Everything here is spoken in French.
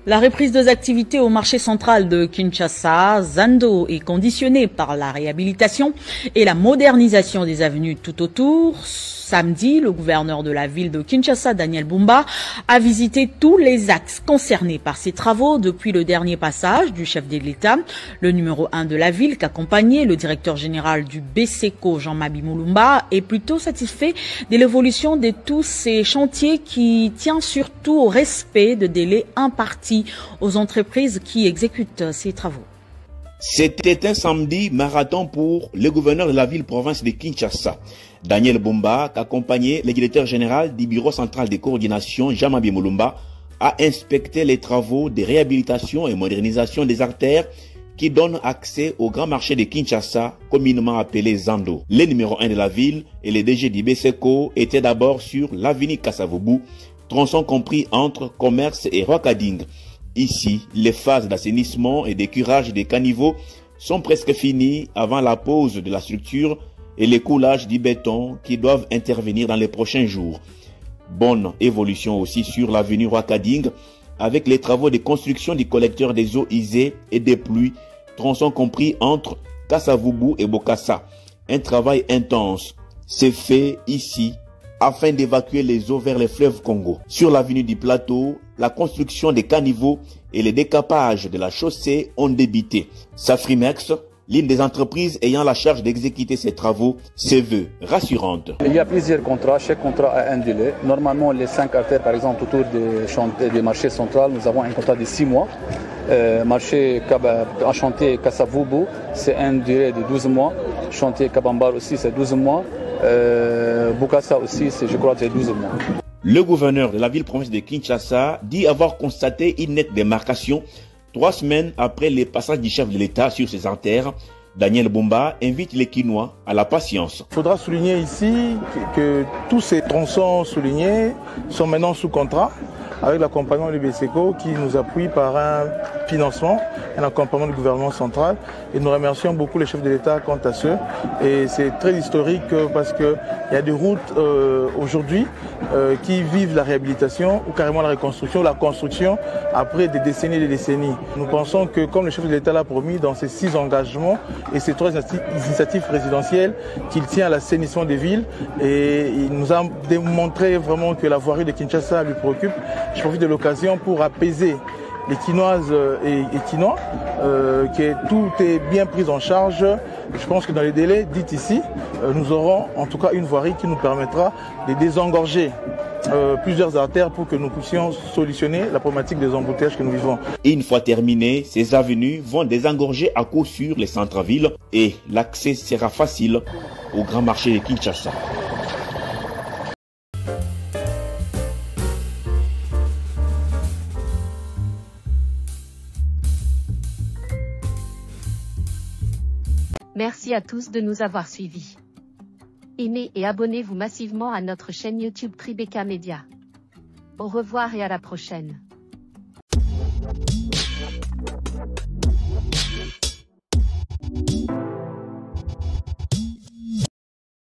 La reprise des activités au marché central de Kinshasa, Zando, est conditionnée par la réhabilitation et la modernisation des avenues tout autour. Samedi, le gouverneur de la ville de Kinshasa, Daniel Bumba, a visité tous les axes concernés par ces travaux depuis le dernier passage du chef de l'État. Le numéro 1 de la ville, qu'accompagnait le directeur général du BSECO, Jean-Mabi Moulumba, est plutôt satisfait de l'évolution de tous ces chantiers qui tient surtout au respect de délais impartis aux entreprises qui exécutent ces travaux. C'était un samedi marathon pour le gouverneur de la ville-province de Kinshasa. Daniel Bumba, accompagné le directeur général du bureau central de coordination, Jean-Mabi Moulumba, a inspecté les travaux de réhabilitation et modernisation des artères qui donnent accès au grand marché de Kinshasa, communément appelé Zando. Le numéro 1 de la ville et le DG du BSECO étaient d'abord sur l'avenue Kasavubu, tronçon compris entre Commerce et Rwakading. Ici, les phases d'assainissement et de curage des caniveaux sont presque finies avant la pose de la structure et le coulage du béton qui doivent intervenir dans les prochains jours. Bonne évolution aussi sur l'avenue Rwakading avec les travaux de construction du collecteur des eaux usées et des pluies, tronçon compris entre Kasavubu et Bokassa. Un travail intense s'est fait ici afin d'évacuer les eaux vers le fleuve Congo. Sur l'avenue du Plateau, la construction des caniveaux et le décapage de la chaussée ont débuté. Safrimex, l'une des entreprises ayant la charge d'exécuter ces travaux, se veut rassurante. Il y a plusieurs contrats, chaque contrat a un délai. Normalement, les 5 artères, par exemple, autour des marchés centraux, nous avons un contrat de 6 mois. Marché chantier Kasavubu, c'est un durée de 12 mois. Chantier Kabambar aussi, c'est 12 mois. Bokassa aussi, je crois, c'est 12 mois. Le gouverneur de la ville-province de Kinshasa dit avoir constaté une nette démarcation 3 semaines après le passage du chef de l'État sur ces artères. Daniel Bumba invite les Kinois à la patience. Il faudra souligner ici que tous ces tronçons soulignés sont maintenant sous contrat avec l'accompagnement du BSECO qui nous appuie par un financement, un accompagnement du gouvernement central. Et nous remercions beaucoup les chefs de l'État quant à ce. Et c'est très historique parce qu'il y a des routes aujourd'hui qui vivent la réhabilitation ou carrément la reconstruction, la construction après des décennies et des décennies. Nous pensons que comme le chef de l'État l'a promis dans ses 6 engagements et ses 3 initiatives présidentielles, qu'il tient à l'assainissement des villes et il nous a démontré vraiment que la voirie de Kinshasa lui préoccupe. Je profite de l'occasion pour apaiser les Kinoises et Kinois, que tout est bien pris en charge. Je pense que dans les délais dits ici, nous aurons en tout cas une voirie qui nous permettra de désengorger plusieurs artères pour que nous puissions solutionner la problématique des embouteillages que nous vivons. Une fois terminées, ces avenues vont désengorger à coup sûr les centres-villes et l'accès sera facile au grand marché de Kinshasa. Merci à tous de nous avoir suivis. Aimez et abonnez-vous massivement à notre chaîne YouTube Tribeca Media. Au revoir et à la prochaine.